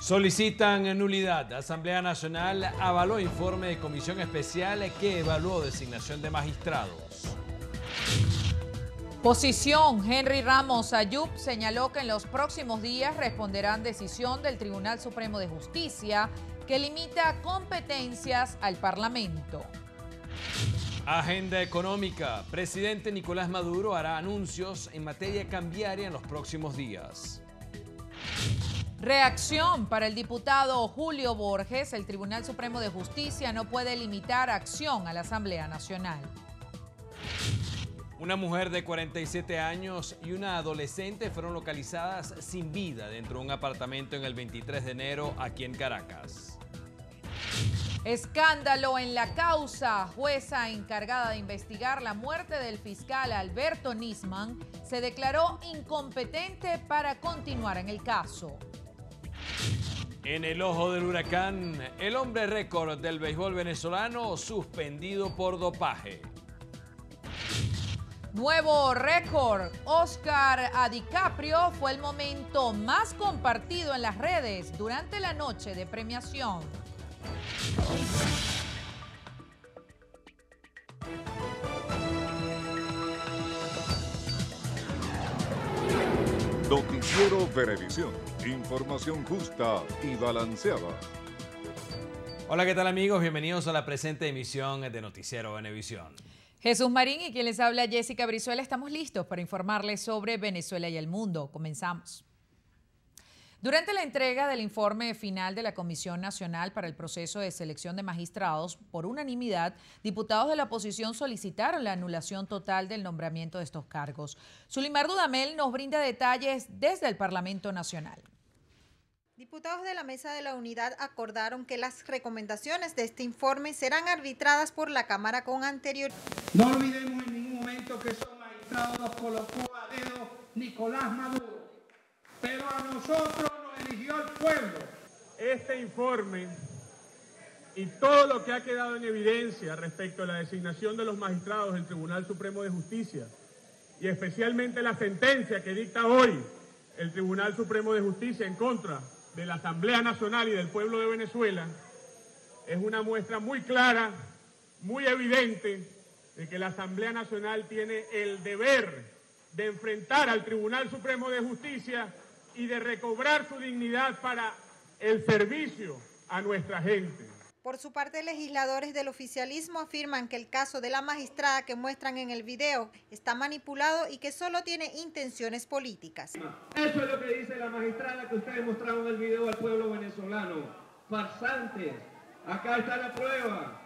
Solicitan nulidad. Asamblea Nacional avaló informe de comisión especial que evaluó designación de magistrados. Posición. Henry Ramos Ayub señaló que en los próximos días responderán decisión del Tribunal Supremo de Justicia que limita competencias al Parlamento. Agenda económica. Presidente Nicolás Maduro hará anuncios en materia cambiaria en los próximos días. Reacción para el diputado Julio Borges. El Tribunal Supremo de Justicia no puede limitar acción a la Asamblea Nacional. Una mujer de 47 años y una adolescente fueron localizadas sin vida dentro de un apartamento en el 23 de enero aquí en Caracas. Escándalo en la causa. Jueza encargada de investigar la muerte del fiscal Alberto Nisman se declaró incompetente para continuar en el caso. En el ojo del huracán, el hombre récord del béisbol venezolano suspendido por dopaje. Nuevo récord. Oscar a DiCaprio fue el momento más compartido en las redes durante la noche de premiación. Noticiero Venevisión. Información justa y balanceada. Hola, ¿qué tal amigos? Bienvenidos a la presente emisión de Noticiero Venevisión. Jesús Marín y quien les habla Jessica Brizuela, estamos listos para informarles sobre Venezuela y el mundo. Comenzamos. Durante la entrega del informe final de la Comisión Nacional para el Proceso de Selección de Magistrados, por unanimidad, diputados de la oposición solicitaron la anulación total del nombramiento de estos cargos. Zulimar Dudamel nos brinda detalles desde el Parlamento Nacional. Diputados de la Mesa de la Unidad acordaron que las recomendaciones de este informe serán arbitradas por la Cámara con anterioridad. No olvidemos en ningún momento que esos magistrados los colocó a dedo Nicolás Maduro, pero a nosotros nos eligió el pueblo. Este informe y todo lo que ha quedado en evidencia respecto a la designación de los magistrados del Tribunal Supremo de Justicia y especialmente la sentencia que dicta hoy el Tribunal Supremo de Justicia en contra de la Asamblea Nacional y del pueblo de Venezuela, es una muestra muy clara, muy evidente, de que la Asamblea Nacional tiene el deber de enfrentar al Tribunal Supremo de Justicia y de recobrar su dignidad para el servicio a nuestra gente. Por su parte, legisladores del oficialismo afirman que el caso de la magistrada que muestran en el video está manipulado y que solo tiene intenciones políticas. Eso es lo que dice la magistrada que ustedes mostraron en el video al pueblo venezolano. Farsantes, acá está la prueba.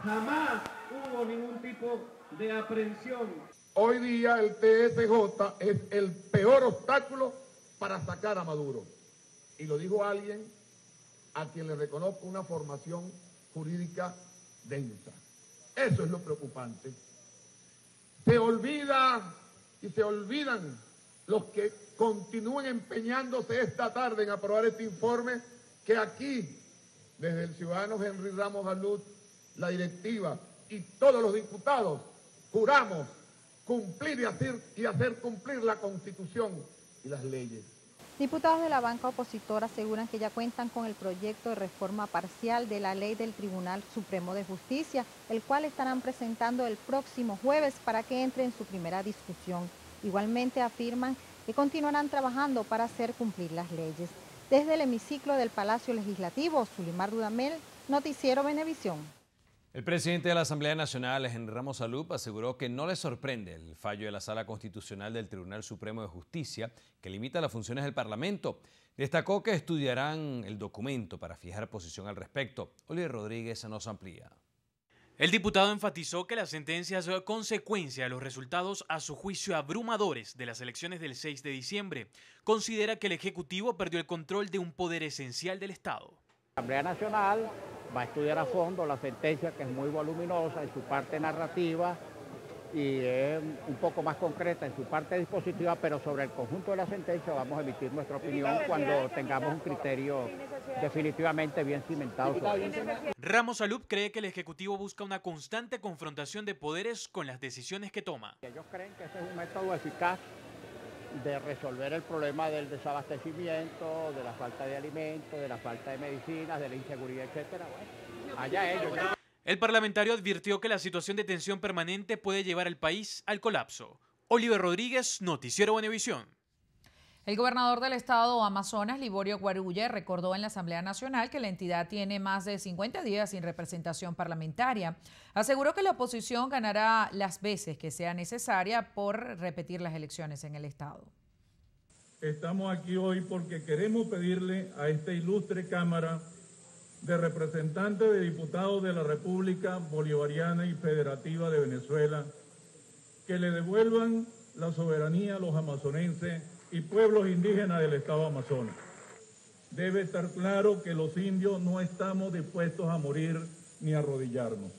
Jamás hubo ningún tipo de aprehensión. Hoy día el TSJ es el peor obstáculo para sacar a Maduro. Y lo dijo alguien a quien le reconozco una formación jurídica densa. Eso es lo preocupante. Se olvida y se olvidan los que continúen empeñándose esta tarde en aprobar este informe, que aquí, desde el ciudadano Henry Ramos Ayub, la directiva y todos los diputados, juramos cumplir y hacer cumplir la Constitución y las leyes. Diputados de la banca opositora aseguran que ya cuentan con el proyecto de reforma parcial de la ley del Tribunal Supremo de Justicia, el cual estarán presentando el próximo jueves para que entre en su primera discusión. Igualmente afirman que continuarán trabajando para hacer cumplir las leyes. Desde el hemiciclo del Palacio Legislativo, Zulimar Dudamel, Noticiero Venevisión. El presidente de la Asamblea Nacional, Henry Ramos Ayub, aseguró que no le sorprende el fallo de la Sala Constitucional del Tribunal Supremo de Justicia que limita las funciones del Parlamento. Destacó que estudiarán el documento para fijar posición al respecto. Oliver Rodríguez nos amplía. El diputado enfatizó que la sentencia es consecuencia de los resultados a su juicio abrumadores de las elecciones del 6 de diciembre. Considera que el Ejecutivo perdió el control de un poder esencial del Estado. La Asamblea Nacional va a estudiar a fondo la sentencia, que es muy voluminosa en su parte narrativa y es un poco más concreta en su parte dispositiva, pero sobre el conjunto de la sentencia vamos a emitir nuestra opinión cuando tengamos un criterio definitivamente bien cimentado. Ramos Ayub cree que el Ejecutivo busca una constante confrontación de poderes con las decisiones que toma. Ellos creen que ese es un método eficaz de resolver el problema del desabastecimiento, de la falta de alimentos, de la falta de medicinas, de la inseguridad, etcétera. Bueno, allá ellos. El parlamentario advirtió que la situación de tensión permanente puede llevar al país al colapso. Oliver Rodríguez, Noticiero Venevisión. El gobernador del estado Amazonas, Liborio Guarulla, recordó en la Asamblea Nacional que la entidad tiene más de 50 días sin representación parlamentaria. Aseguró que la oposición ganará las veces que sea necesaria por repetir las elecciones en el estado. Estamos aquí hoy porque queremos pedirle a esta ilustre Cámara de Representantes de Diputados de la República Bolivariana y Federativa de Venezuela que le devuelvan la soberanía a los amazonenses y pueblos indígenas del estado Amazonas. Debe estar claro que los indios no estamos dispuestos a morir ni a arrodillarnos,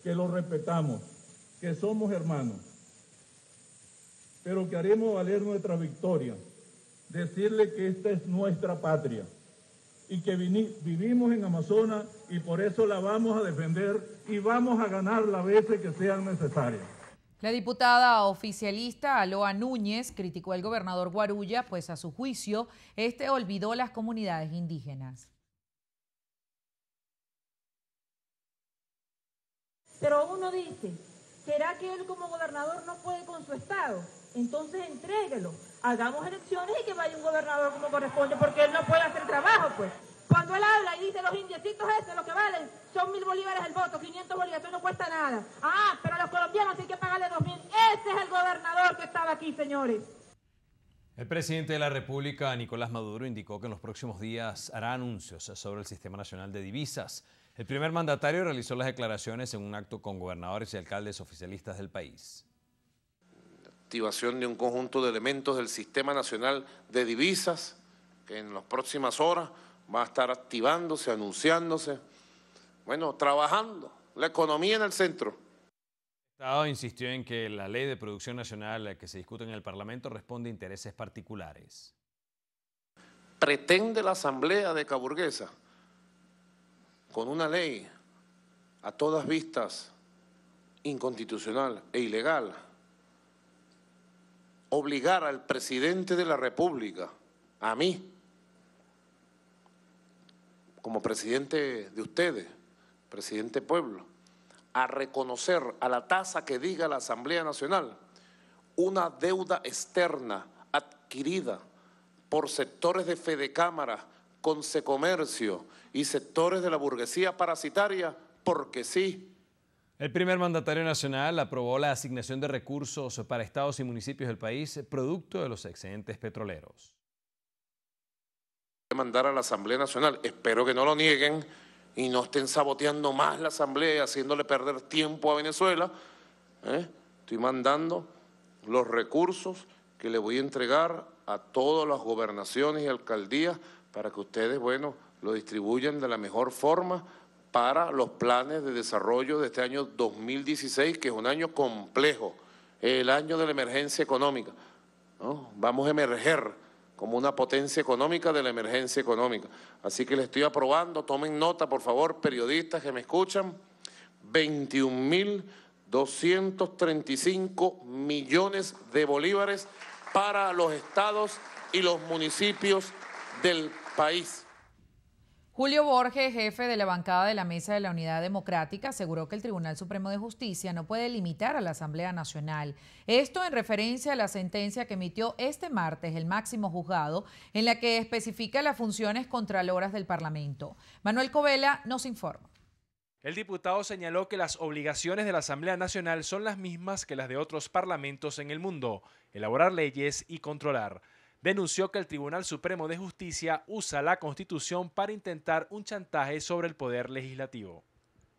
que los respetamos, que somos hermanos, pero que haremos valer nuestra victoria, decirle que esta es nuestra patria y que vivimos en Amazonas y por eso la vamos a defender y vamos a ganar las veces que sean necesarias. La diputada oficialista Aloa Núñez criticó al gobernador Guarulla, pues a su juicio, este olvidó las comunidades indígenas. Pero uno dice, ¿será que él como gobernador no puede con su estado? Entonces entréguelo, hagamos elecciones y que vaya un gobernador como corresponde, porque él no puede hacer trabajo, pues. Cuando él habla y dice los indiecitos estos, lo que valen son 1.000 bolívares el voto, 500 bolívares, eso no cuesta nada. Ah, pero a los colombianos hay que pagarle 2.000. Ese es el gobernador que estaba aquí, señores. El presidente de la República, Nicolás Maduro, indicó que en los próximos días hará anuncios sobre el Sistema Nacional de Divisas. El primer mandatario realizó las declaraciones en un acto con gobernadores y alcaldes oficialistas del país. Activación de un conjunto de elementos del Sistema Nacional de Divisas, que en las próximas horas va a estar activándose, anunciándose, bueno, trabajando, la economía en el centro. El Estado insistió en que la ley de producción nacional que se discute en el Parlamento responde a intereses particulares. Pretende la Asamblea de Caburguesa, con una ley a todas vistas inconstitucional e ilegal, obligar al presidente de la República, a mí, como presidente de ustedes, presidente pueblo, a reconocer a la tasa que diga la Asamblea Nacional una deuda externa adquirida por sectores de Fedecámara, Consecomercio y sectores de la burguesía parasitaria, porque sí. El primer mandatario nacional aprobó la asignación de recursos para estados y municipios del país, producto de los excedentes petroleros. Mandar a la Asamblea Nacional, espero que no lo nieguen y no estén saboteando más la Asamblea y haciéndole perder tiempo a Venezuela. Estoy mandando los recursos que le voy a entregar a todas las gobernaciones y alcaldías para que ustedes, bueno, lo distribuyan de la mejor forma para los planes de desarrollo de este año 2016, que es un año complejo, el año de la emergencia económica, ¿no? Vamos a emerger como una potencia económica de la emergencia económica. Así que le estoy aprobando, tomen nota, por favor, periodistas que me escuchan, 21.235 millones de bolívares para los estados y los municipios del país. Julio Borges, jefe de la bancada de la Mesa de la Unidad Democrática, aseguró que el Tribunal Supremo de Justicia no puede limitar a la Asamblea Nacional. Esto en referencia a la sentencia que emitió este martes el máximo juzgado, en la que especifica las funciones contraloras del Parlamento. Manuel Covela nos informa. El diputado señaló que las obligaciones de la Asamblea Nacional son las mismas que las de otros parlamentos en el mundo: elaborar leyes y controlar. Denunció que el Tribunal Supremo de Justicia usa la Constitución para intentar un chantaje sobre el Poder Legislativo.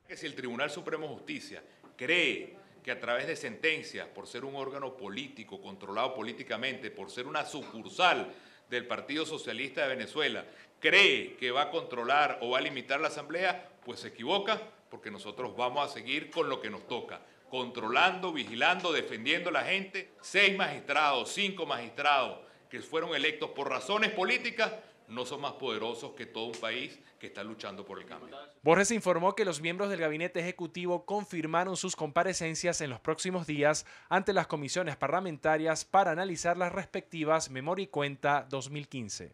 Que si el Tribunal Supremo de Justicia cree que a través de sentencias, por ser un órgano político, controlado políticamente, por ser una sucursal del Partido Socialista de Venezuela, cree que va a controlar o va a limitar la Asamblea, pues se equivoca, porque nosotros vamos a seguir con lo que nos toca, controlando, vigilando, defendiendo a la gente. 6 magistrados, 5 magistrados, que fueron electos por razones políticas, no son más poderosos que todo un país que está luchando por el cambio. Borges informó que los miembros del gabinete ejecutivo confirmaron sus comparecencias en los próximos días ante las comisiones parlamentarias para analizar las respectivas Memoria y Cuenta 2015.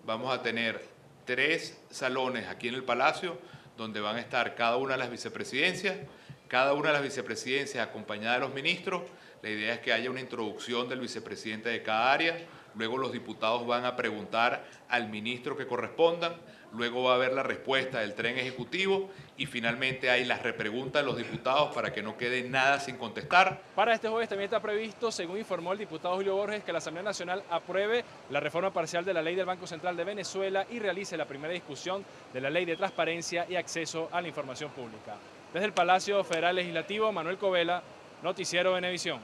Vamos a tener 3 salones aquí en el Palacio donde van a estar cada una de las vicepresidencias, acompañada de los ministros. La idea es que haya una introducción del vicepresidente de cada área, luego los diputados van a preguntar al ministro que correspondan, luego va a haber la respuesta del tren ejecutivo y finalmente hay las repreguntas de los diputados para que no quede nada sin contestar. Para este jueves también está previsto, según informó el diputado Julio Borges, que la Asamblea Nacional apruebe la reforma parcial de la Ley del Banco Central de Venezuela y realice la primera discusión de la Ley de Transparencia y Acceso a la Información Pública. Desde el Palacio Federal Legislativo, Manuel Covela, Noticiero Venevisión.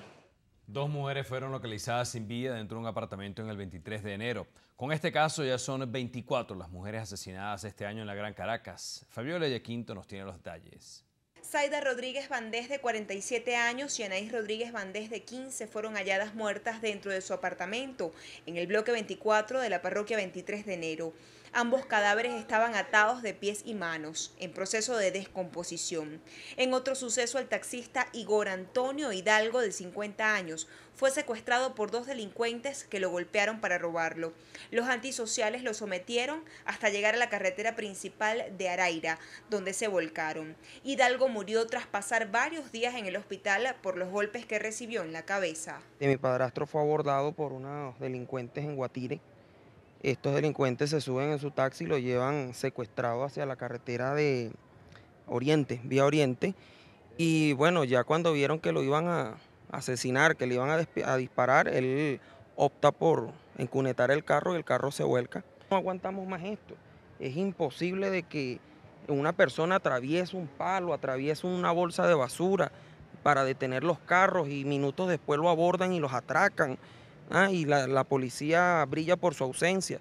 2 mujeres fueron localizadas sin vida dentro de un apartamento en el 23 de enero. Con este caso ya son 24 las mujeres asesinadas este año en la Gran Caracas. Fabiola Yaquinto nos tiene los detalles. Zaida Rodríguez Vandés, de 47 años, y Anaís Rodríguez Vandés, de 15, fueron halladas muertas dentro de su apartamento en el bloque 24 de la parroquia 23 de enero. Ambos cadáveres estaban atados de pies y manos, en proceso de descomposición. En otro suceso, el taxista Igor Antonio Hidalgo, de 50 años, fue secuestrado por 2 delincuentes que lo golpearon para robarlo. Los antisociales lo sometieron hasta llegar a la carretera principal de Araira, donde se volcaron. Hidalgo murió tras pasar varios días en el hospital por los golpes que recibió en la cabeza. Mi padrastro fue abordado por unos delincuentes en Guatire. Estos delincuentes se suben en su taxi y lo llevan secuestrado hacia la carretera de Oriente, vía Oriente. Y bueno, ya cuando vieron que lo iban a asesinar, que le iban a disparar, él opta por encunetar el carro y el carro se vuelca. No aguantamos más esto. Es imposible de que una persona atraviese un palo, atraviese una bolsa de basura para detener los carros y minutos después lo abordan y los atracan. Y la policía brilla por su ausencia.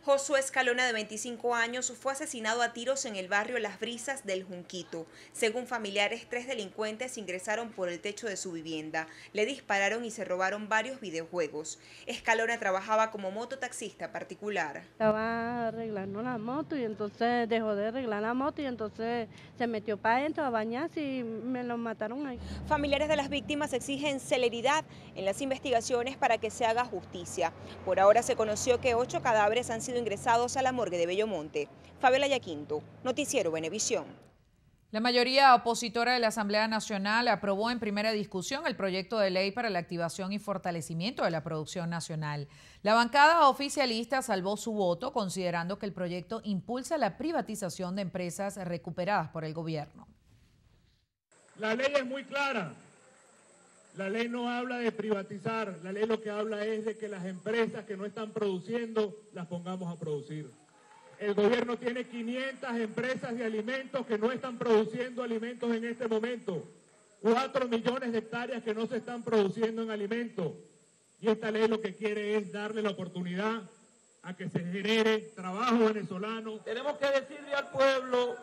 Josué Escalona, de 25 años, fue asesinado a tiros en el barrio Las Brisas del Junquito. Según familiares, 3 delincuentes ingresaron por el techo de su vivienda, le dispararon y se robaron varios videojuegos. Escalona trabajaba como mototaxista particular. Estaba arreglando la moto y entonces dejó de arreglar la moto y entonces se metió para adentro a bañarse y me lo mataron ahí. Familiares de las víctimas exigen celeridad en las investigaciones para que se haga justicia. Por ahora se conoció que 8 cadáveres han sido ingresados a la morgue de Bellomonte. Fabiola Yaquinto, Noticiero Venevisión. La mayoría opositora de la Asamblea Nacional aprobó en primera discusión el proyecto de ley para la activación y fortalecimiento de la producción nacional. La bancada oficialista salvó su voto, considerando que el proyecto impulsa la privatización de empresas recuperadas por el gobierno. La ley es muy clara. La ley no habla de privatizar, la ley lo que habla es de que las empresas que no están produciendo las pongamos a producir. El gobierno tiene 500 empresas de alimentos que no están produciendo alimentos en este momento. 4 millones de hectáreas que no se están produciendo en alimentos. Y esta ley lo que quiere es darle la oportunidad a que se genere trabajo venezolano. Tenemos que decirle al pueblo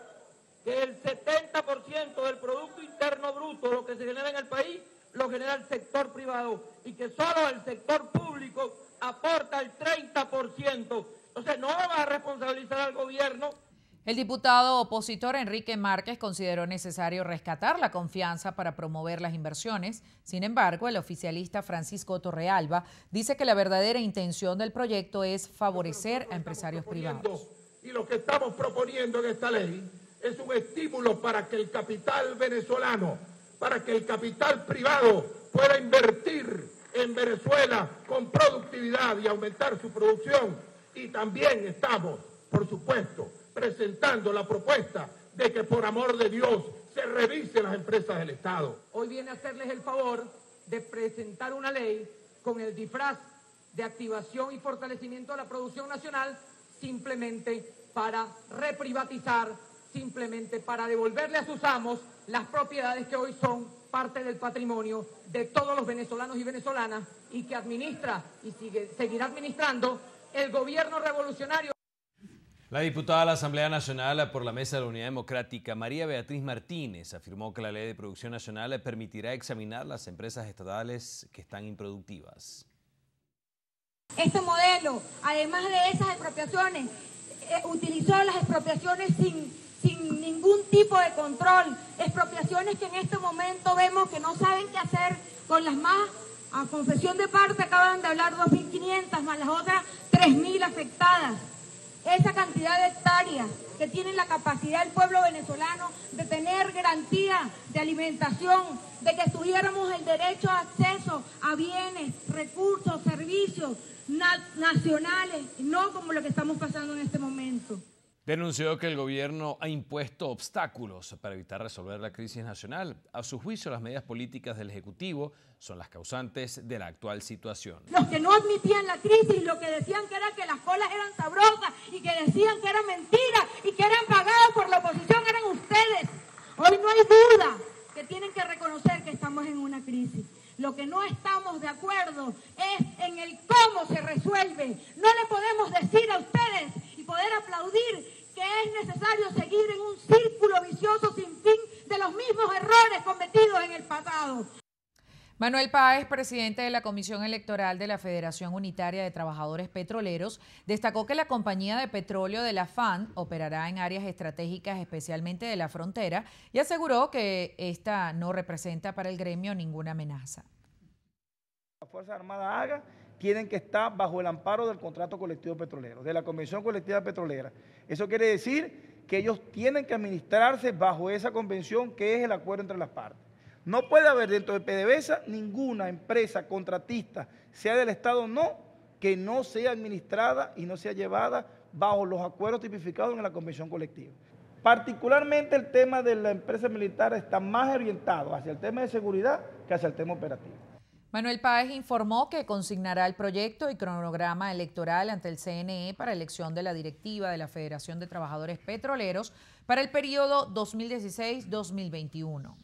que el 70% del Producto Interno Bruto, lo que se genera en el país, lo genera el sector privado y que solo el sector público aporta el 30%. Entonces no va a responsabilizar al gobierno. El diputado opositor Enrique Márquez consideró necesario rescatar la confianza para promover las inversiones. Sin embargo, el oficialista Francisco Torrealba dice que la verdadera intención del proyecto es favorecer a empresarios privados. Y lo que estamos proponiendo en esta ley es un estímulo para que el capital venezolano, para que el capital privado pueda invertir en Venezuela con productividad y aumentar su producción. Y también estamos, por supuesto, presentando la propuesta de que por amor de Dios se revisen las empresas del Estado. Hoy viene a hacerles el favor de presentar una ley con el disfraz de activación y fortalecimiento de la producción nacional, simplemente para reprivatizar, simplemente para devolverle a sus amos las propiedades que hoy son parte del patrimonio de todos los venezolanos y venezolanas y que administra y seguirá administrando el gobierno revolucionario. La diputada de la Asamblea Nacional por la Mesa de la Unidad Democrática, María Beatriz Martínez, afirmó que la Ley de Producción Nacional permitirá examinar las empresas estatales que están improductivas. Este modelo, además de esas expropiaciones, utilizó las expropiaciones sin ningún tipo de control, expropiaciones que en este momento vemos que no saben qué hacer con las más, a confesión de parte acaban de hablar 2.500 más las otras 3.000 afectadas. Esa cantidad de hectáreas que tienen la capacidad del pueblo venezolano de tener garantía de alimentación, de que tuviéramos el derecho a acceso a bienes, recursos, servicios nacionales, no como lo que estamos pasando en este momento. Denunció que el gobierno ha impuesto obstáculos para evitar resolver la crisis nacional. A su juicio, las medidas políticas del Ejecutivo son las causantes de la actual situación. Los que no admitían la crisis, lo que decían que era que las colas eran sabrosas y que decían que era mentira y que eran pagadas por la oposición, eran ustedes. Hoy no hay duda que tienen que reconocer que estamos en una crisis. Lo que no estamos de acuerdo es en el cómo se resuelve. No le podemos decir a ustedes y poder aplaudir que es necesario seguir en un círculo vicioso sin fin de los mismos errores cometidos en el pasado. Manuel Páez, presidente de la Comisión Electoral de la Federación Unitaria de Trabajadores Petroleros, destacó que la compañía de petróleo de la FAN operará en áreas estratégicas, especialmente de la frontera, y aseguró que esta no representa para el gremio ninguna amenaza. Las Fuerzas Armadas haga, tienen que estar bajo el amparo del contrato colectivo petrolero, de la Convención Colectiva Petrolera. Eso quiere decir que ellos tienen que administrarse bajo esa convención que es el acuerdo entre las partes. No puede haber dentro de PDVSA ninguna empresa contratista, sea del Estado o no, que no sea administrada y no sea llevada bajo los acuerdos tipificados en la Convención Colectiva. Particularmente el tema de la empresa militar está más orientado hacia el tema de seguridad que hacia el tema operativo. Manuel Páez informó que consignará el proyecto y cronograma electoral ante el CNE para elección de la directiva de la Federación de Trabajadores Petroleros para el periodo 2016-2021.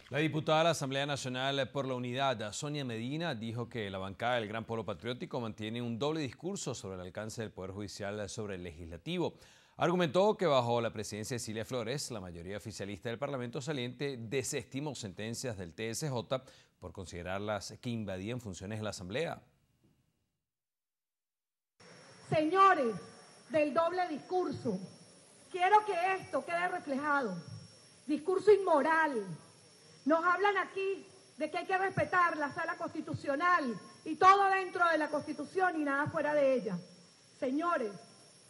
La diputada de la Asamblea Nacional por la Unidad, Sonia Medina, dijo que la bancada del Gran Polo Patriótico mantiene un doble discurso sobre el alcance del Poder Judicial sobre el Legislativo. Argumentó que bajo la presidencia de Cilia Flores, la mayoría oficialista del Parlamento saliente desestimó sentencias del TSJ por considerarlas que invadían funciones de la Asamblea. Señores del doble discurso, quiero que esto quede reflejado. Discurso inmoral. Nos hablan aquí de que hay que respetar la sala constitucional y todo dentro de la Constitución y nada fuera de ella. Señores,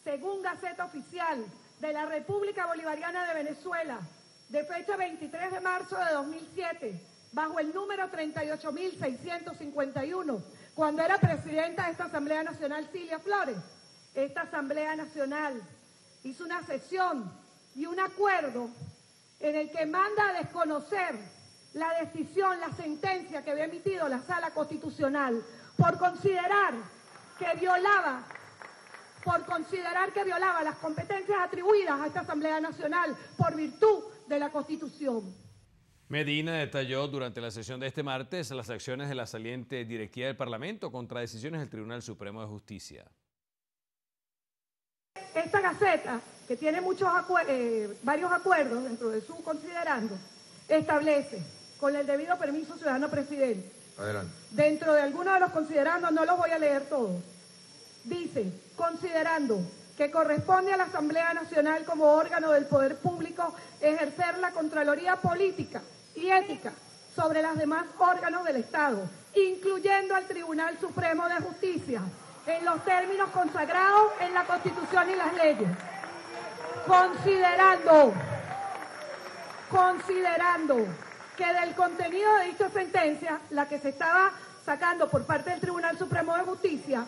según Gaceta Oficial de la República Bolivariana de Venezuela, de fecha 23 de marzo de 2007, bajo el número 38.651, cuando era presidenta de esta Asamblea Nacional Cilia Flores, esta Asamblea Nacional hizo una sesión y un acuerdo en el que manda a desconocer la decisión, la sentencia que había emitido la Sala Constitucional por considerar que violaba las competencias atribuidas a esta Asamblea Nacional por virtud de la Constitución. Medina detalló durante la sesión de este martes las acciones de la saliente directiva del Parlamento contra decisiones del Tribunal Supremo de Justicia. Esta Gaceta, que tiene varios acuerdos dentro de su considerando, establece, con el debido permiso ciudadano presidente, adelante, dentro de algunos de los considerandos, no los voy a leer todos, dice, considerando que corresponde a la Asamblea Nacional como órgano del poder público ejercer la Contraloría política y ética sobre los demás órganos del Estado, incluyendo al Tribunal Supremo de Justicia, en los términos consagrados en la Constitución y las leyes. Considerando que del contenido de dicha sentencia, la que se estaba sacando por parte del Tribunal Supremo de Justicia,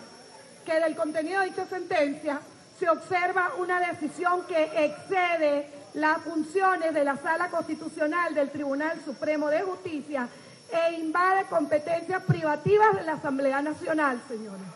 que del contenido de dicha sentencia se observa una decisión que excede las funciones de la Sala Constitucional del Tribunal Supremo de Justicia e invade competencias privativas de la Asamblea Nacional, señores.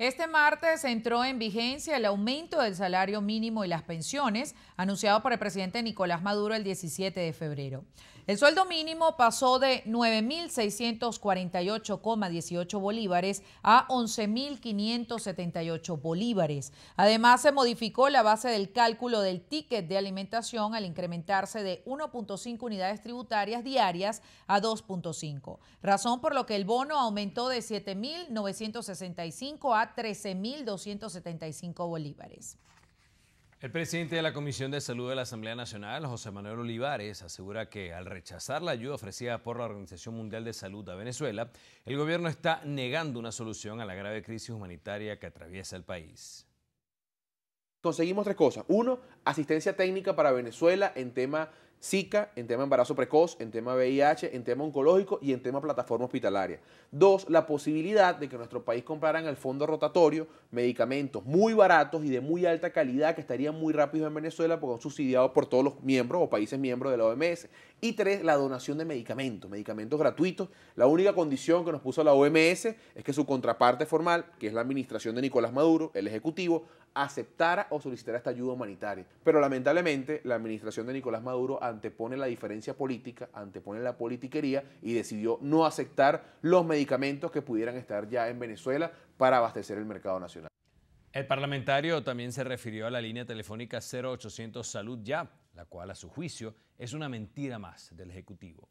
Este martes entró en vigencia el aumento del salario mínimo y las pensiones, anunciado por el presidente Nicolás Maduro el 17 de febrero. El sueldo mínimo pasó de 9.648,18 bolívares a 11.578 bolívares. Además, se modificó la base del cálculo del ticket de alimentación al incrementarse de 1.5 unidades tributarias diarias a 2.5, razón por lo que el bono aumentó de 7.965 a 13.275 bolívares. El presidente de la Comisión de Salud de la Asamblea Nacional, José Manuel Olivares, asegura que al rechazar la ayuda ofrecida por la Organización Mundial de Salud a Venezuela, el gobierno está negando una solución a la grave crisis humanitaria que atraviesa el país. Conseguimos 3 cosas. 1, asistencia técnica para Venezuela en tema Zika, en tema embarazo precoz, en tema VIH, en tema oncológico y en tema plataforma hospitalaria. 2, la posibilidad de que nuestro país comprara en el fondo rotatorio medicamentos muy baratos y de muy alta calidad que estarían muy rápidos en Venezuela porque son subsidiados por todos los miembros o países miembros de la OMS. Y 3, la donación de medicamentos gratuitos. La única condición que nos puso la OMS es que su contraparte formal, que es la administración de Nicolás Maduro, el Ejecutivo, aceptara o solicitara esta ayuda humanitaria. Pero lamentablemente la administración de Nicolás Maduro antepone la diferencia política, antepone la politiquería y decidió no aceptar los medicamentos que pudieran estar ya en Venezuela para abastecer el mercado nacional. El parlamentario también se refirió a la línea telefónica 0800 Salud Ya, la cual a su juicio es una mentira más del Ejecutivo.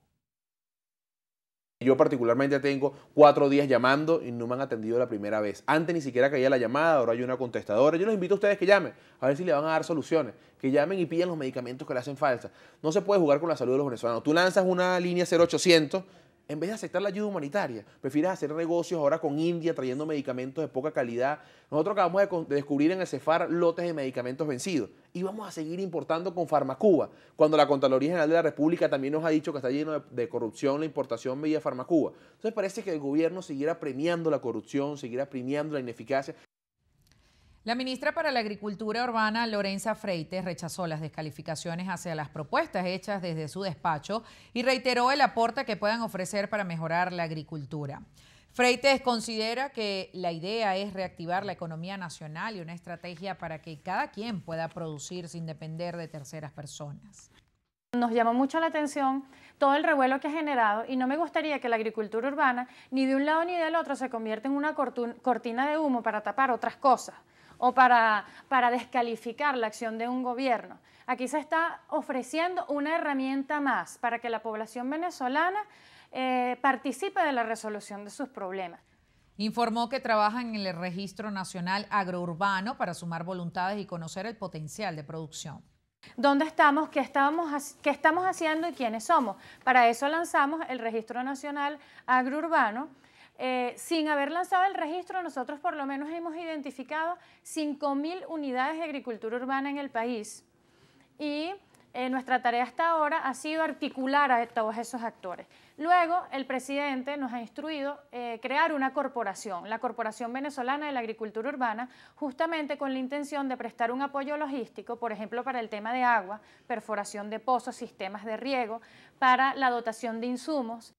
Yo particularmente tengo 4 días llamando y no me han atendido la primera vez. Antes ni siquiera caía la llamada, ahora hay una contestadora. Yo los invito a ustedes que llamen, a ver si le van a dar soluciones. Que llamen y pillen los medicamentos que le hacen falta. No se puede jugar con la salud de los venezolanos. Tú lanzas una línea 0800, en vez de aceptar la ayuda humanitaria, prefieres hacer negocios ahora con India trayendo medicamentos de poca calidad. Nosotros acabamos de descubrir en el CEFAR lotes de medicamentos vencidos y vamos a seguir importando con Farmacuba, cuando la Contraloría General de la República también nos ha dicho que está lleno de corrupción la importación vía Farmacuba. Entonces parece que el gobierno seguirá premiando la corrupción, seguirá premiando la ineficacia. La ministra para la Agricultura Urbana, Lorenza Freites, rechazó las descalificaciones hacia las propuestas hechas desde su despacho y reiteró el aporte que puedan ofrecer para mejorar la agricultura. Freites considera que la idea es reactivar la economía nacional y una estrategia para que cada quien pueda producir sin depender de terceras personas. Nos llama mucho la atención todo el revuelo que ha generado y no me gustaría que la agricultura urbana ni de un lado ni del otro se convierta en una cortina de humo para tapar otras cosas o para descalificar la acción de un gobierno. Aquí se está ofreciendo una herramienta más para que la población venezolana participe de la resolución de sus problemas. Informó que trabajan en el Registro Nacional Agrourbano para sumar voluntades y conocer el potencial de producción. ¿Dónde estamos? ¿Qué estamos haciendo y quiénes somos? Para eso lanzamos el Registro Nacional Agrourbano. Sin haber lanzado el registro, nosotros por lo menos hemos identificado 5.000 unidades de agricultura urbana en el país y nuestra tarea hasta ahora ha sido articular a todos esos actores. Luego, el presidente nos ha instruido crear una corporación, la Corporación Venezolana de la Agricultura Urbana, justamente con la intención de prestar un apoyo logístico, por ejemplo, para el tema de agua, perforación de pozos, sistemas de riego, para la dotación de insumos.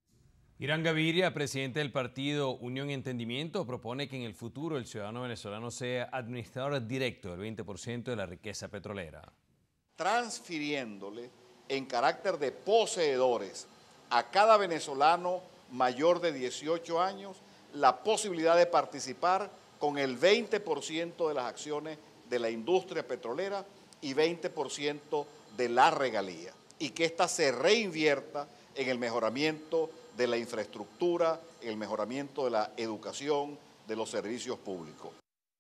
Irán Gaviria, presidente del partido Unión y Entendimiento, propone que en el futuro el ciudadano venezolano sea administrador directo del 20% de la riqueza petrolera. Transfiriéndole en carácter de poseedores a cada venezolano mayor de 18 años la posibilidad de participar con el 20% de las acciones de la industria petrolera y 20% de la regalía, y que ésta se reinvierta en el mejoramiento de la infraestructura, el mejoramiento de la educación, de los servicios públicos.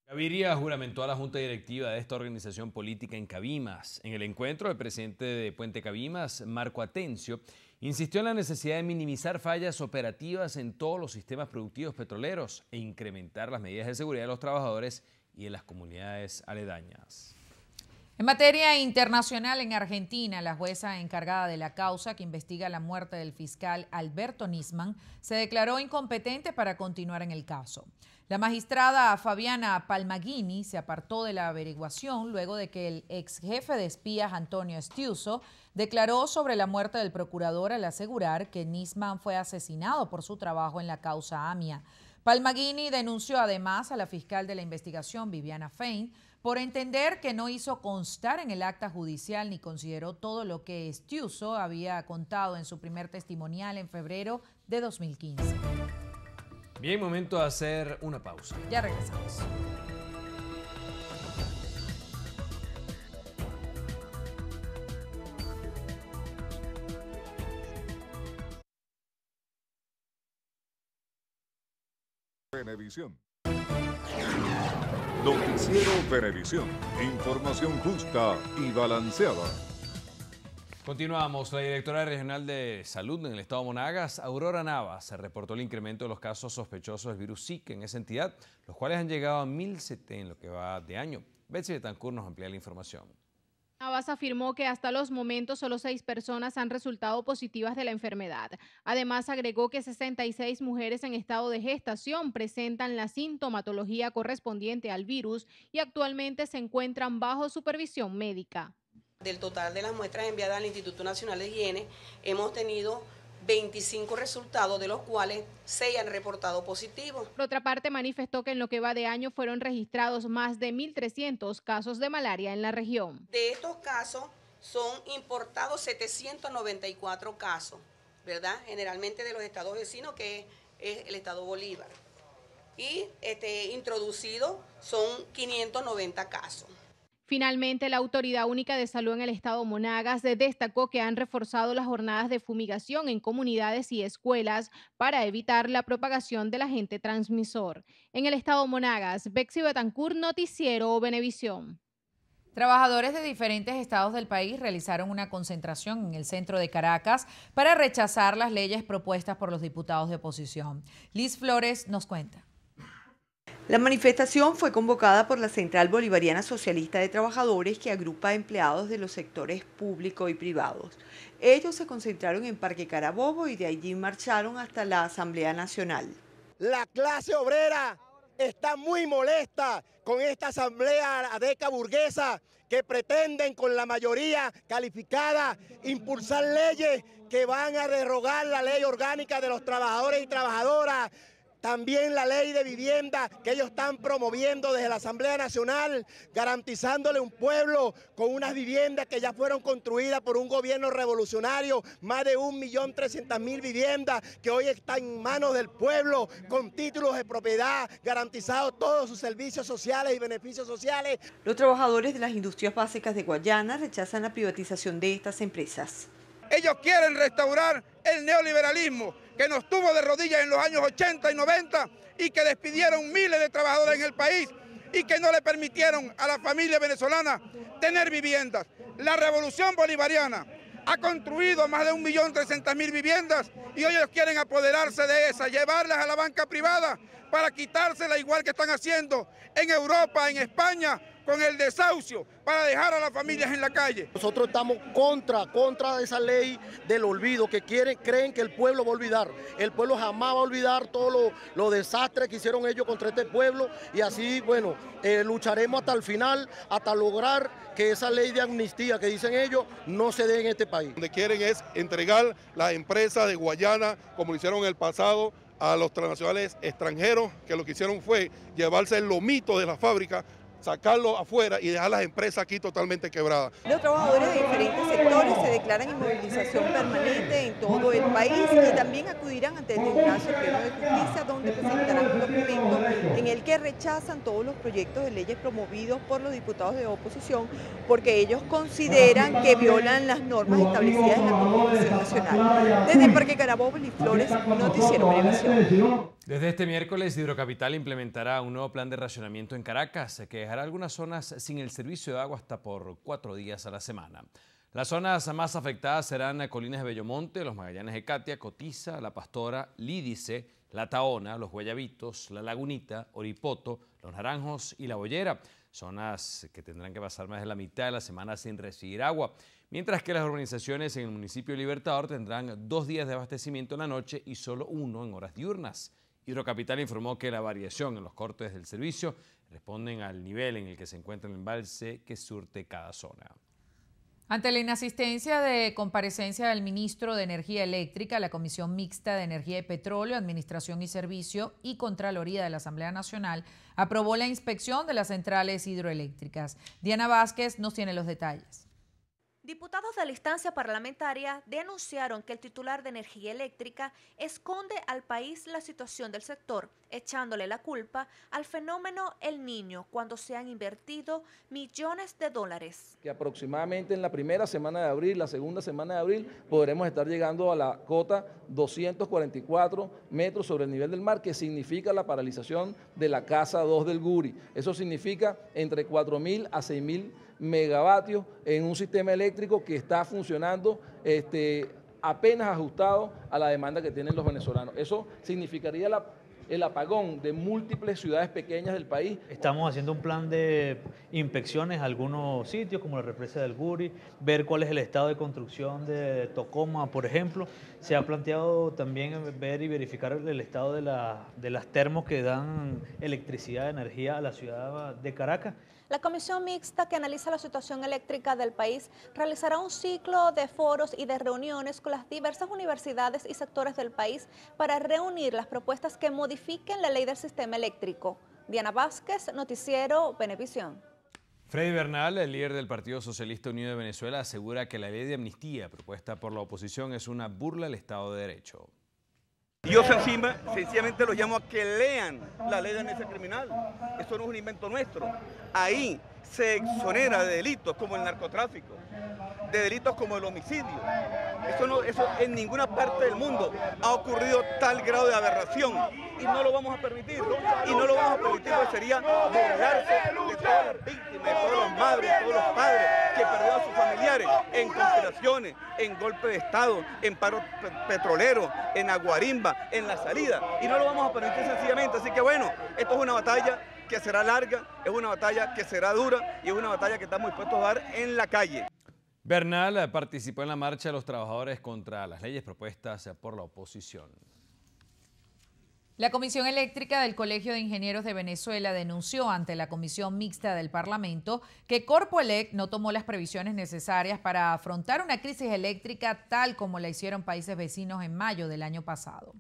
Gaviria juramentó a la Junta Directiva de esta organización política en Cabimas. En el encuentro, el presidente de Puente Cabimas, Marco Atencio, insistió en la necesidad de minimizar fallas operativas en todos los sistemas productivos petroleros e incrementar las medidas de seguridad de los trabajadores y de las comunidades aledañas. En materia internacional, en Argentina, la jueza encargada de la causa que investiga la muerte del fiscal Alberto Nisman se declaró incompetente para continuar en el caso. La magistrada Fabiana Palmaghini se apartó de la averiguación luego de que el ex jefe de espías Antonio Estiuso declaró sobre la muerte del procurador al asegurar que Nisman fue asesinado por su trabajo en la causa AMIA. Palmaguini denunció además a la fiscal de la investigación, Viviana Fein, por entender que no hizo constar en el acta judicial ni consideró todo lo que Estiuso había contado en su primer testimonial en febrero de 2015. Bien, momento de hacer una pausa. Ya regresamos. Venevisión. Noticiero Venevisión. Información justa y balanceada. Continuamos. La directora regional de salud en el estado de Monagas, Aurora Navas, se reportó el incremento de los casos sospechosos del virus Zika en esa entidad, los cuales han llegado a 1.070 en lo que va de año. Betsy Betancourt nos amplía la información. Navas afirmó que hasta los momentos solo 6 personas han resultado positivas de la enfermedad. Además, agregó que 66 mujeres en estado de gestación presentan la sintomatología correspondiente al virus y actualmente se encuentran bajo supervisión médica. Del total de las muestras enviadas al Instituto Nacional de Higiene, hemos tenido 25 resultados, de los cuales 6 han reportado positivos. Por otra parte, manifestó que en lo que va de año fueron registrados más de 1.300 casos de malaria en la región. De estos casos son importados 794 casos, ¿verdad? Generalmente de los estados vecinos, que es el estado Bolívar. Y introducidos son 590 casos. Finalmente, la Autoridad Única de Salud en el estado Monagas destacó que han reforzado las jornadas de fumigación en comunidades y escuelas para evitar la propagación del agente transmisor. En el estado Monagas, Betsy Betancourt, Noticiero Venevisión. Trabajadores de diferentes estados del país realizaron una concentración en el centro de Caracas para rechazar las leyes propuestas por los diputados de oposición. Liz Flores nos cuenta. La manifestación fue convocada por la Central Bolivariana Socialista de Trabajadores, que agrupa a empleados de los sectores público y privados. Ellos se concentraron en Parque Carabobo y de allí marcharon hasta la Asamblea Nacional. La clase obrera está muy molesta con esta asamblea adeca burguesa que pretenden con la mayoría calificada impulsar leyes que van a derogar la ley orgánica de los trabajadores y trabajadoras. También la ley de vivienda que ellos están promoviendo desde la Asamblea Nacional, garantizándole un pueblo con unas viviendas que ya fueron construidas por un gobierno revolucionario, más de 1.300.000 viviendas que hoy están en manos del pueblo, con títulos de propiedad, garantizados todos sus servicios sociales y beneficios sociales. Los trabajadores de las industrias básicas de Guayana rechazan la privatización de estas empresas. Ellos quieren restaurar el neoliberalismo que nos tuvo de rodillas en los años 80 y 90 y que despidieron miles de trabajadores en el país y que no le permitieron a la familia venezolana tener viviendas. La revolución bolivariana ha construido más de 1.300.000 viviendas y hoy ellos quieren apoderarse de esas, llevarlas a la banca privada para quitárselas igual que están haciendo en Europa, en España, con el desahucio, para dejar a las familias en la calle. Nosotros estamos contra esa ley del olvido, que creen que el pueblo va a olvidar. El pueblo jamás va a olvidar todos los desastres que hicieron ellos contra este pueblo y así, bueno, lucharemos hasta el final, hasta lograr que esa ley de amnistía que dicen ellos no se dé en este país. Lo que quieren es entregar las empresas de Guayana, como lo hicieron en el pasado, a los transnacionales extranjeros, que lo que hicieron fue llevarse el lomito de la fábrica, sacarlo afuera y dejar las empresas aquí totalmente quebradas. Los trabajadores de diferentes sectores se declaran en movilización permanente en todo el país y también acudirán ante el Tribunal Supremo de Justicia, donde presentarán un documento en el que rechazan todos los proyectos de leyes promovidos por los diputados de oposición porque ellos consideran que violan las normas establecidas en la Constitución Nacional. Desde el Parque Carabobo, Liz Flores, Noticiero Venevisión. Desde este miércoles, Hidrocapital implementará un nuevo plan de racionamiento en Caracas que dejará algunas zonas sin el servicio de agua hasta por 4 días a la semana. Las zonas más afectadas serán Colinas de Bellomonte, los Magallanes de Catia, Cotiza, La Pastora, Lídice, La Taona, Los Guayabitos, La Lagunita, Oripoto, Los Naranjos y La Boyera. Zonas que tendrán que pasar más de la mitad de la semana sin recibir agua. Mientras que las urbanizaciones en el municipio de Libertador tendrán 2 días de abastecimiento en la noche y solo 1 en horas diurnas. Hidrocapital informó que la variación en los cortes del servicio responden al nivel en el que se encuentra el embalse que surte cada zona. Ante la inasistencia de comparecencia del ministro de Energía Eléctrica, la Comisión Mixta de Energía y Petróleo, Administración y Servicio y Contraloría de la Asamblea Nacional aprobó la inspección de las centrales hidroeléctricas. Diana Vázquez nos tiene los detalles. Diputados de la instancia parlamentaria denunciaron que el titular de Energía Eléctrica esconde al país la situación del sector, echándole la culpa al fenómeno El Niño, cuando se han invertido millones de dólares. Que aproximadamente en la primera semana de abril, la segunda semana de abril, podremos estar llegando a la cota 244 metros sobre el nivel del mar, que significa la paralización de la casa 2 del Guri. Eso significa entre 4.000 a 6.000 megavatios en un sistema eléctrico que está funcionando apenas ajustado a la demanda que tienen los venezolanos. Eso significaría el apagón de múltiples ciudades pequeñas del país. Estamos haciendo un plan de inspecciones a algunos sitios como la represa del Guri, ver cuál es el estado de construcción de Tocoma, por ejemplo. Se ha planteado también ver y verificar el estado de las termos que dan electricidad, energía a la ciudad de Caracas. La Comisión Mixta que analiza la situación eléctrica del país realizará un ciclo de foros y de reuniones con las diversas universidades y sectores del país para reunir las propuestas que modifiquen la ley del sistema eléctrico. Diana Vázquez, Noticiero Venevisión. Freddy Bernal, el líder del Partido Socialista Unido de Venezuela, asegura que la ley de amnistía propuesta por la oposición es una burla al Estado de Derecho. Yo sencillamente los llamo a que lean la ley de amnistía criminal. Esto no es un invento nuestro. Ahí se exonera de delitos como el narcotráfico, de delitos como el homicidio. Eso en ninguna parte del mundo ha ocurrido tal grado de aberración y no lo vamos a permitir. Y no lo vamos a permitir porque sería burlarse de todas las víctimas, de todas las madres, de todos los padres que perdieron a sus familiares en conspiraciones, en golpe de Estado, en paro petrolero, en Aguarimba, en la salida. Y no lo vamos a permitir sencillamente. Así que bueno, esto es una batalla que será larga, es una batalla que será dura y es una batalla que estamos dispuestos a dar en la calle. Bernal participó en la marcha de los trabajadores contra las leyes propuestas por la oposición. La Comisión Eléctrica del Colegio de Ingenieros de Venezuela denunció ante la Comisión Mixta del Parlamento que Corpoelec no tomó las previsiones necesarias para afrontar una crisis eléctrica tal como la hicieron países vecinos en mayo del año pasado.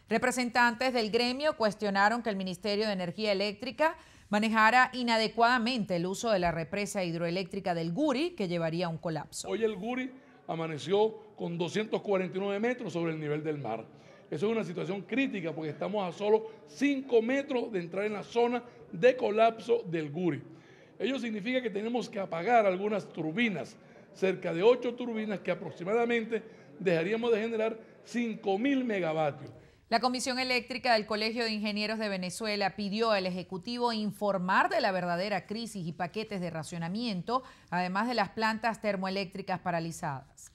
Representantes del gremio cuestionaron que el Ministerio de Energía Eléctrica manejara inadecuadamente el uso de la represa hidroeléctrica del Guri, que llevaría a un colapso. Hoy el Guri amaneció con 249 metros sobre el nivel del mar. Eso es una situación crítica porque estamos a solo 5 metros de entrar en la zona de colapso del Guri. Ello significa que tenemos que apagar algunas turbinas, cerca de 8 turbinas que aproximadamente dejaríamos de generar 5.000 megavatios. La Comisión Eléctrica del Colegio de Ingenieros de Venezuela pidió al Ejecutivo informar de la verdadera crisis y paquetes de racionamiento, además de las plantas termoeléctricas paralizadas.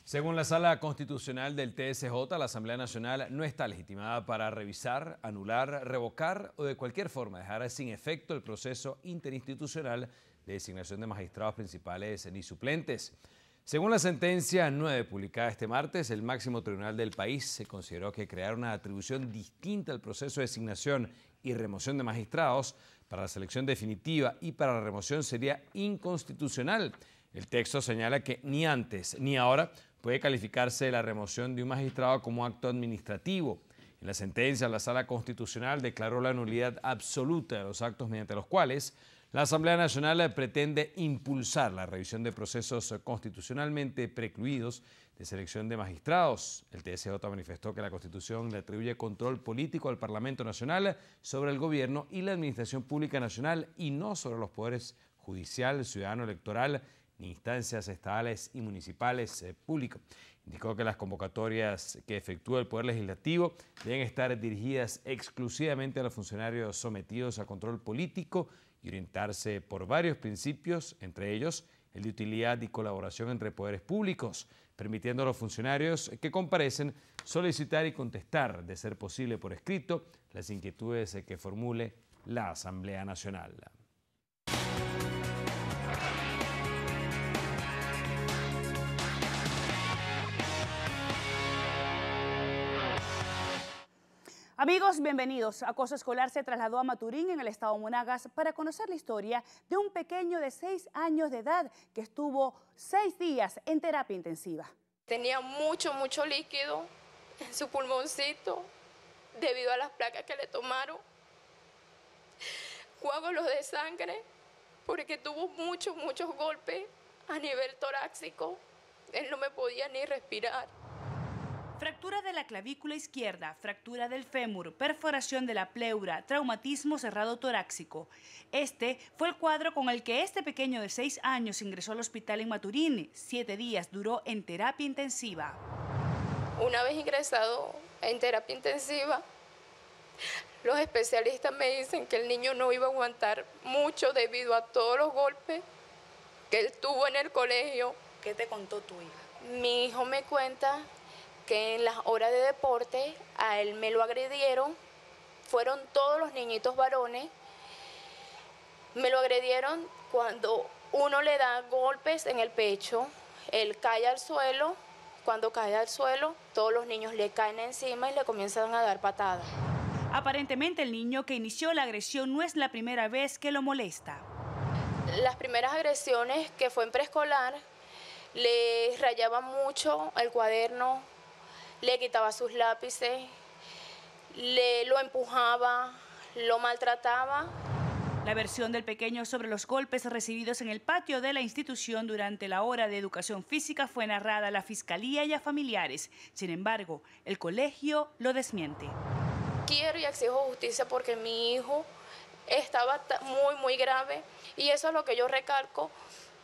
Según la Sala Constitucional del TSJ, la Asamblea Nacional no está legitimada para revisar, anular, revocar o de cualquier forma dejar sin efecto el proceso interinstitucional de designación de magistrados principales ni suplentes. Según la sentencia 9 publicada este martes, el máximo tribunal del país se consideró que crear una atribución distinta al proceso de designación y remoción de magistrados para la selección definitiva y para la remoción sería inconstitucional. El texto señala que ni antes ni ahora puede calificarse la remoción de un magistrado como acto administrativo. En la sentencia, la Sala Constitucional declaró la nulidad absoluta de los actos mediante los cuales la Asamblea Nacional pretende impulsar la revisión de procesos constitucionalmente precluidos de selección de magistrados. El TSJ manifestó que la Constitución le atribuye control político al Parlamento Nacional sobre el gobierno y la administración pública nacional y no sobre los poderes judicial, ciudadano, electoral ni instancias estatales y municipales públicos. Indicó que las convocatorias que efectúa el Poder Legislativo deben estar dirigidas exclusivamente a los funcionarios sometidos a control político y orientarse por varios principios, entre ellos el de utilidad y colaboración entre poderes públicos, permitiendo a los funcionarios que comparecen solicitar y contestar, de ser posible por escrito, las inquietudes que formule la Asamblea Nacional. Amigos, bienvenidos. Acoso Escolar se trasladó a Maturín, en el estado Monagas, para conocer la historia de un pequeño de 6 años de edad que estuvo 6 días en terapia intensiva. Tenía mucho líquido en su pulmoncito debido a las placas que le tomaron. Coágulos de sangre porque tuvo muchos golpes a nivel torácico. Él no me podía ni respirar. Fractura de la clavícula izquierda, fractura del fémur, perforación de la pleura, traumatismo cerrado torácico. Este fue el cuadro con el que este pequeño de 6 años ingresó al hospital en Maturín. 7 días duró en terapia intensiva. Una vez ingresado en terapia intensiva, los especialistas me dicen que el niño no iba a aguantar mucho debido a todos los golpes que él tuvo en el colegio. ¿Qué te contó tu hija? Mi hijo me cuenta que en las horas de deporte a él me lo agredieron, fueron todos los niñitos varones, me lo agredieron cuando uno le da golpes en el pecho, él cae al suelo, cuando cae al suelo todos los niños le caen encima y le comienzan a dar patadas. Aparentemente el niño que inició la agresión no es la primera vez que lo molesta. Las primeras agresiones que fue en preescolar, le rayaba mucho el cuaderno, le quitaba sus lápices, lo empujaba, lo maltrataba. La versión del pequeño sobre los golpes recibidos en el patio de la institución durante la hora de educación física fue narrada a la fiscalía y a familiares. Sin embargo, el colegio lo desmiente. Quiero y exijo justicia porque mi hijo estaba muy grave y eso es lo que yo recalco,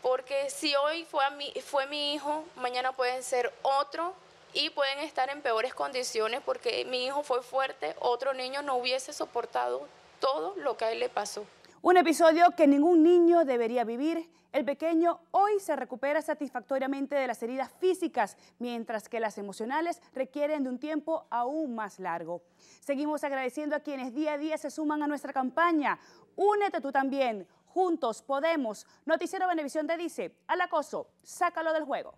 porque si hoy fue mi hijo, mañana pueden ser otro y pueden estar en peores condiciones porque mi hijo fue fuerte, otro niño no hubiese soportado todo lo que a él le pasó. Un episodio que ningún niño debería vivir. El pequeño hoy se recupera satisfactoriamente de las heridas físicas, mientras que las emocionales requieren de un tiempo aún más largo. Seguimos agradeciendo a quienes día a día se suman a nuestra campaña. Únete tú también. Juntos podemos. Noticiero Venevisión te dice, al acoso, sácalo del juego.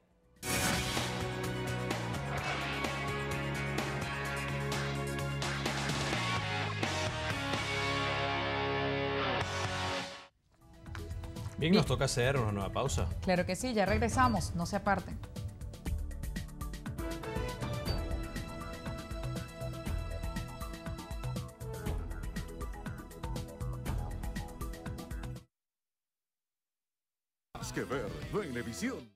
Bien, nos toca hacer una nueva pausa. Claro que sí, ya regresamos, no se aparten. Más que ver, Venevisión.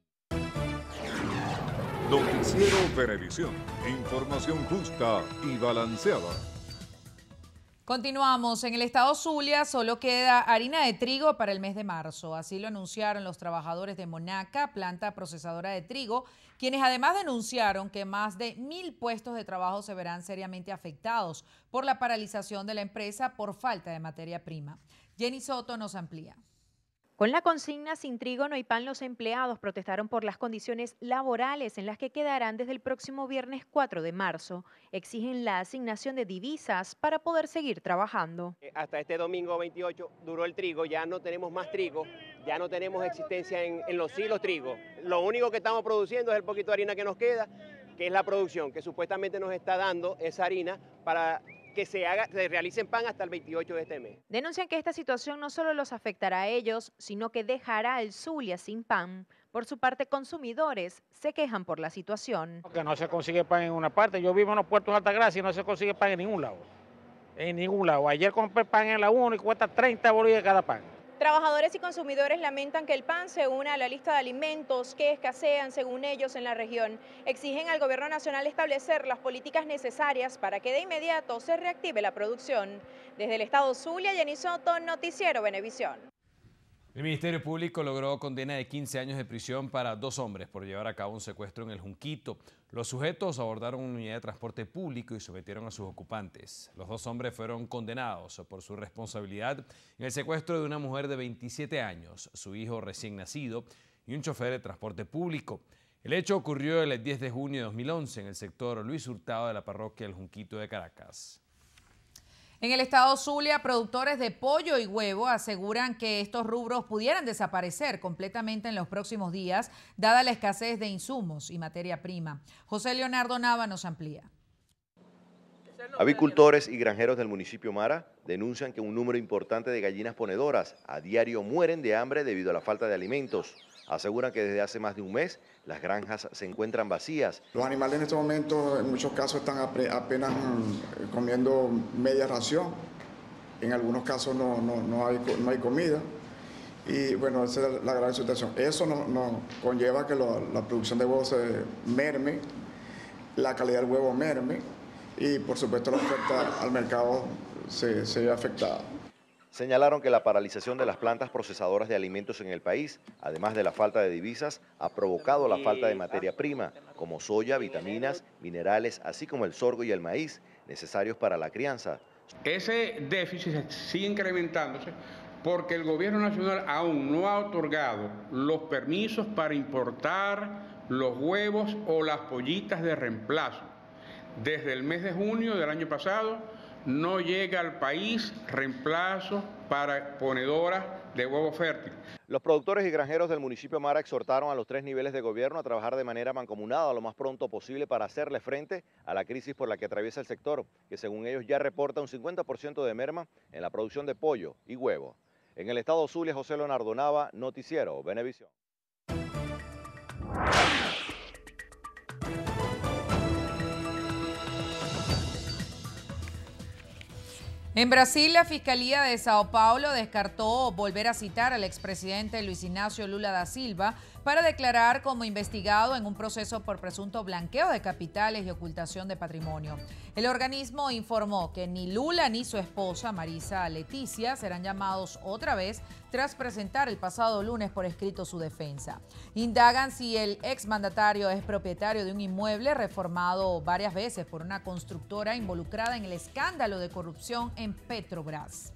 Noticiero Venevisión. Información justa y balanceada. Continuamos. En el estado Zulia solo queda harina de trigo para el mes de marzo. Así lo anunciaron los trabajadores de Monaca, planta procesadora de trigo, quienes además denunciaron que más de 1.000 puestos de trabajo se verán seriamente afectados por la paralización de la empresa por falta de materia prima. Jenny Soto nos amplía. Con la consigna "Sin trigo no hay pan", los empleados protestaron por las condiciones laborales en las que quedarán desde el próximo viernes 4 de marzo. Exigen la asignación de divisas para poder seguir trabajando. Hasta este domingo 28 duró el trigo, ya no tenemos más trigo, ya no tenemos existencia en los silos trigo. Lo único que estamos produciendo es el poquito de harina que nos queda, que es la producción, que supuestamente nos está dando esa harina para que se realicen pan hasta el 28 de este mes. Denuncian que esta situación no solo los afectará a ellos, sino que dejará al Zulia sin pan. Por su parte, consumidores se quejan por la situación. Que no se consigue pan en una parte. Yo vivo en los puertos de Altagracia y no se consigue pan en ningún lado. En ningún lado. Ayer compré pan en la 1 y cuesta 30 bolívares cada pan. Trabajadores y consumidores lamentan que el pan se una a la lista de alimentos que escasean, según ellos, en la región. Exigen al gobierno nacional establecer las políticas necesarias para que de inmediato se reactive la producción. Desde el estado Zulia, Jenny Soto, Noticiero Venevisión. El Ministerio Público logró condena de 15 años de prisión para 2 hombres por llevar a cabo un secuestro en el Junquito. Los sujetos abordaron una unidad de transporte público y sometieron a sus ocupantes. Los 2 hombres fueron condenados por su responsabilidad en el secuestro de una mujer de 27 años, su hijo recién nacido y un chofer de transporte público. El hecho ocurrió el 10 de junio de 2011 en el sector Luis Hurtado de la parroquia El Junquito de Caracas. En el estado Zulia, productores de pollo y huevo aseguran que estos rubros pudieran desaparecer completamente en los próximos días, dada la escasez de insumos y materia prima. José Leonardo Nava nos amplía. Avicultores y granjeros del municipio Mara denuncian que un número importante de gallinas ponedoras a diario mueren de hambre debido a la falta de alimentos. Aseguran que desde hace más de un mes las granjas se encuentran vacías. Los animales en este momento en muchos casos están apenas comiendo media ración. En algunos casos no hay comida. Y bueno, esa es la gran situación. Eso nos conlleva que la producción de huevos se merme, la calidad del huevo merme y por supuesto la oferta al mercado se ve afectada. Señalaron que la paralización de las plantas procesadoras de alimentos en el país, además de la falta de divisas, ha provocado la falta de materia prima, como soya, vitaminas, minerales, así como el sorgo y el maíz, necesarios para la crianza. Ese déficit sigue incrementándose porque el gobierno nacional aún no ha otorgado los permisos para importar los huevos o las pollitas de reemplazo. Desde el mes de junio del año pasado no llega al país reemplazo para ponedoras de huevo fértil. Los productores y granjeros del municipio Mara exhortaron a los 3 niveles de gobierno a trabajar de manera mancomunada lo más pronto posible para hacerle frente a la crisis por la que atraviesa el sector, que según ellos ya reporta un 50% de merma en la producción de pollo y huevo. En el estado Zulia, José Leonardo Nava, Noticiero Venevisión. En Brasil, la Fiscalía de Sao Paulo descartó volver a citar al expresidente Luis Ignacio Lula da Silva para declarar como investigado en un proceso por presunto blanqueo de capitales y ocultación de patrimonio. El organismo informó que ni Lula ni su esposa, Marisa Leticia, serán llamados otra vez tras presentar el pasado lunes por escrito su defensa. Indagan si el exmandatario es propietario de un inmueble reformado varias veces por una constructora involucrada en el escándalo de corrupción en Petrobras.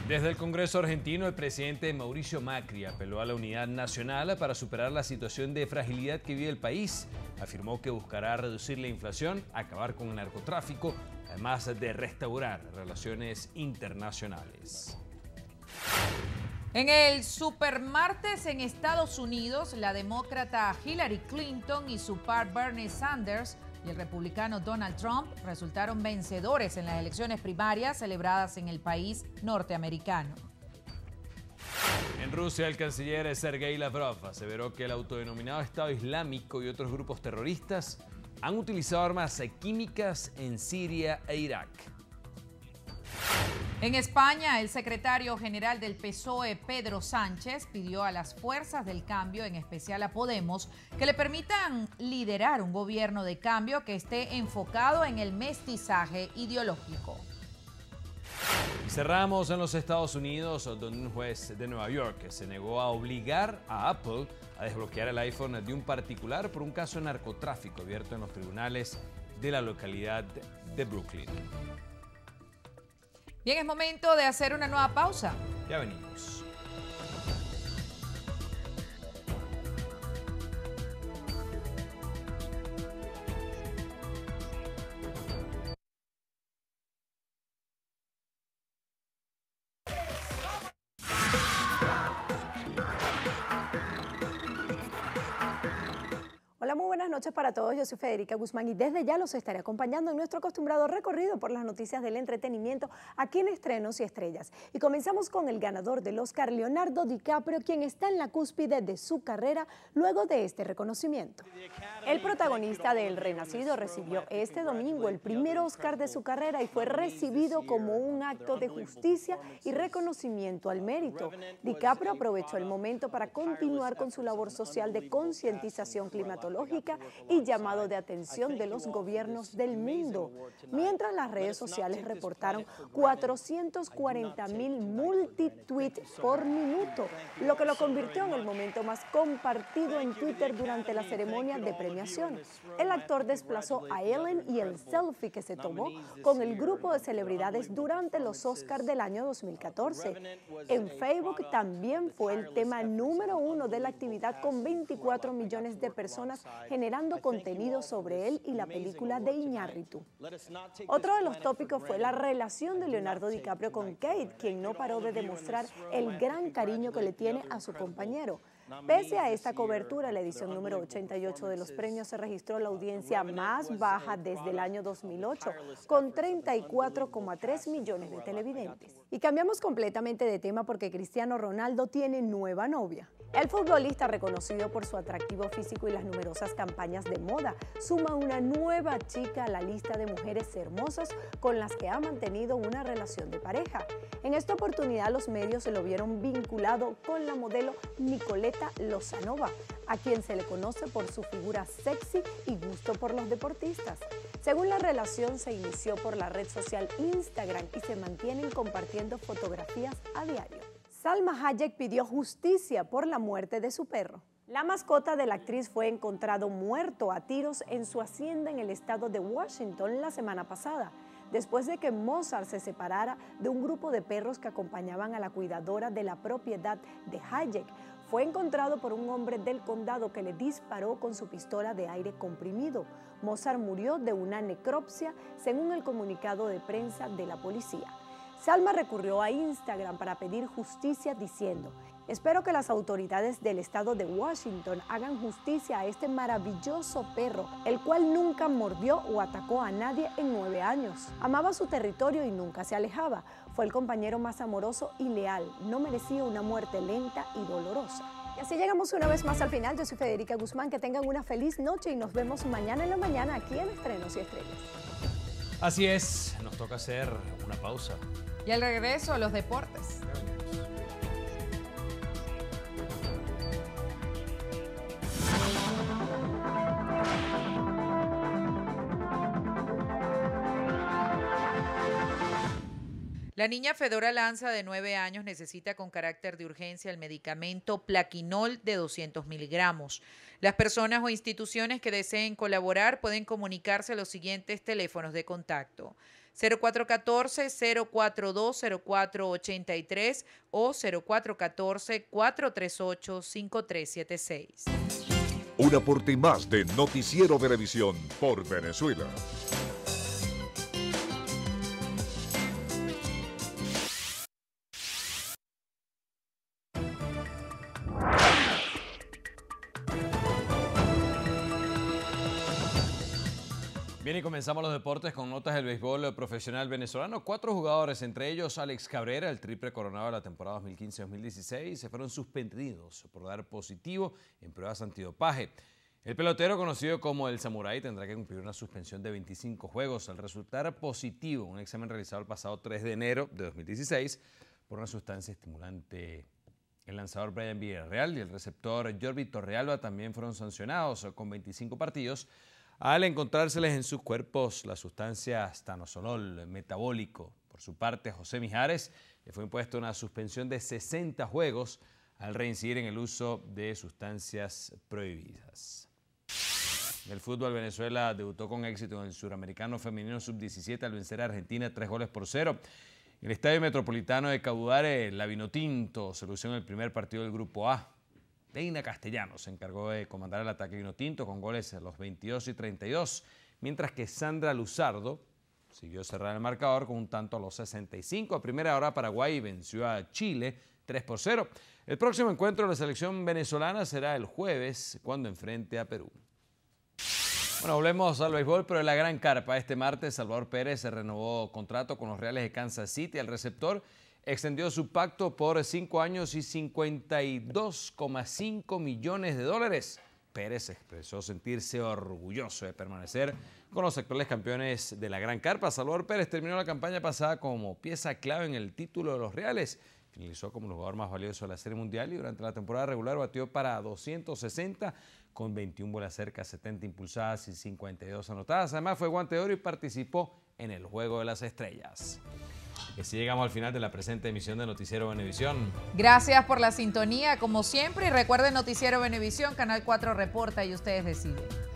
Desde el Congreso argentino, el presidente Mauricio Macri apeló a la unidad nacional para superar la situación de fragilidad que vive el país. Afirmó que buscará reducir la inflación, acabar con el narcotráfico, además de restaurar relaciones internacionales. En el supermartes en Estados Unidos, la demócrata Hillary Clinton y su par Bernie Sanders y el republicano Donald Trump resultaron vencedores en las elecciones primarias celebradas en el país norteamericano. En Rusia, el canciller Sergei Lavrov aseveró que el autodenominado Estado Islámico y otros grupos terroristas han utilizado armas químicas en Siria e Irak. En España, el secretario general del PSOE, Pedro Sánchez, pidió a las fuerzas del cambio, en especial a Podemos, que le permitan liderar un gobierno de cambio que esté enfocado en el mestizaje ideológico. Cerramos en los Estados Unidos, donde un juez de Nueva York se negó a obligar a Apple a desbloquear el iPhone de un particular por un caso de narcotráfico abierto en los tribunales de la localidad de Brooklyn. Bien, es momento de hacer una nueva pausa. Ya venimos. Hola, muy buenas noches para todos. Yo soy Federica Guzmán y desde ya los estaré acompañando en nuestro acostumbrado recorrido por las noticias del entretenimiento aquí en Estrenos y Estrellas. Y comenzamos con el ganador del Oscar, Leonardo DiCaprio, quien está en la cúspide de su carrera luego de este reconocimiento. El protagonista de El Renacido recibió este domingo el primer Oscar de su carrera y fue recibido como un acto de justicia y reconocimiento al mérito. DiCaprio aprovechó el momento para continuar con su labor social de concientización climatológica y llamado de atención de los gobiernos del mundo, mientras las redes sociales reportaron 440,000 multitweets por minuto, lo que lo convirtió en el momento más compartido en Twitter durante la ceremonia de premiación. El actor desplazó a Ellen y el selfie que se tomó con el grupo de celebridades durante los Oscars del año 2014. En Facebook también fue el tema número 1 de la actividad, con 24 millones de personas generando contenido sobre él y la película de Iñárritu. Otro de los tópicos fue la relación de Leonardo DiCaprio con Kate, quien no paró de demostrar el gran cariño que le tiene a su compañero. Pese a esta cobertura, la edición número 88 de los premios se registró la audiencia más baja desde el año 2008, con 34,3 millones de televidentes. Y cambiamos completamente de tema porque Cristiano Ronaldo tiene nueva novia. El futbolista, reconocido por su atractivo físico y las numerosas campañas de moda, suma una nueva chica a la lista de mujeres hermosas con las que ha mantenido una relación de pareja. En esta oportunidad, los medios se lo vieron vinculado con la modelo Nicoleta Lozanova, a quien se le conoce por su figura sexy y gusto por los deportistas. Según la relación, se inició por la red social Instagram y se mantienen compartiendo fotografías a diario. Salma Hayek pidió justicia por la muerte de su perro. La mascota de la actriz fue encontrado muerto a tiros en su hacienda en el estado de Washington la semana pasada, después de que Mozart se separara de un grupo de perros que acompañaban a la cuidadora de la propiedad de Hayek. Fue encontrado por un hombre del condado que le disparó con su pistola de aire comprimido. Mozart murió de una necropsia, según el comunicado de prensa de la policía. Salma recurrió a Instagram para pedir justicia diciendo: espero que las autoridades del estado de Washington hagan justicia a este maravilloso perro, el cual nunca mordió o atacó a nadie en 9 años. Amaba su territorio y nunca se alejaba. Fue el compañero más amoroso y leal. No merecía una muerte lenta y dolorosa. Y así llegamos una vez más al final. Yo soy Federica Guzmán. Que tengan una feliz noche y nos vemos mañana en la mañana aquí en Estrenos y Estrellas. Así es, nos toca hacer una pausa. Y al regreso a los deportes. La niña Fedora Lanza, de 9 años, necesita con carácter de urgencia el medicamento Plaquinol de 200 miligramos. Las personas o instituciones que deseen colaborar pueden comunicarse a los siguientes teléfonos de contacto: 0414-042-0483 o 0414-438-5376. Un aporte más de Noticiero Venevisión por Venezuela. Bien, y comenzamos los deportes con notas del béisbol profesional venezolano. 4 jugadores, entre ellos Alex Cabrera, el triple coronado de la temporada 2015-2016, se fueron suspendidos por dar positivo en pruebas antidopaje. El pelotero, conocido como el Samurái, tendrá que cumplir una suspensión de 25 juegos al resultar positivo en un examen realizado el pasado 3 de enero de 2016 por una sustancia estimulante. El lanzador Brian Villarreal y el receptor Jordi Torrealba también fueron sancionados con 25 partidos al encontrárseles en sus cuerpos la sustancia stanozolol metabólico. Por su parte, José Mijares le fue impuesta una suspensión de 60 juegos al reincidir en el uso de sustancias prohibidas. En el fútbol, Venezuela debutó con éxito en el Suramericano Femenino Sub-17 al vencer a Argentina 3-0. En el Estadio Metropolitano de Cabudare, la Vinotinto se lució en el primer partido del Grupo A. Deina Castellanos se encargó de comandar el ataque vinotinto con goles a los 22 y 32, mientras que Sandra Luzardo siguió cerrar el marcador con un tanto a los 65. A primera hora, Paraguay venció a Chile 3-0. El próximo encuentro de la selección venezolana será el jueves, cuando enfrente a Perú. Bueno, volvemos al béisbol, pero en la gran carpa. Este martes, Salvador Pérez se renovó contrato con los Reales de Kansas City. El receptor extendió su pacto por 5 años y $52,5 millones. Pérez expresó sentirse orgulloso de permanecer con los actuales campeones de la Gran Carpa. Salvador Pérez terminó la campaña pasada como pieza clave en el título de los Reales. Finalizó como el jugador más valioso de la Serie Mundial y durante la temporada regular batió para 260 con 21 bolas cerca, 70 impulsadas y 52 anotadas. Además fue guante de oro y participó en el Juego de las Estrellas. Y así llegamos al final de la presente emisión de Noticiero Venevisión. Gracias por la sintonía, como siempre. Y recuerden, Noticiero Venevisión, Canal 4 reporta y ustedes deciden.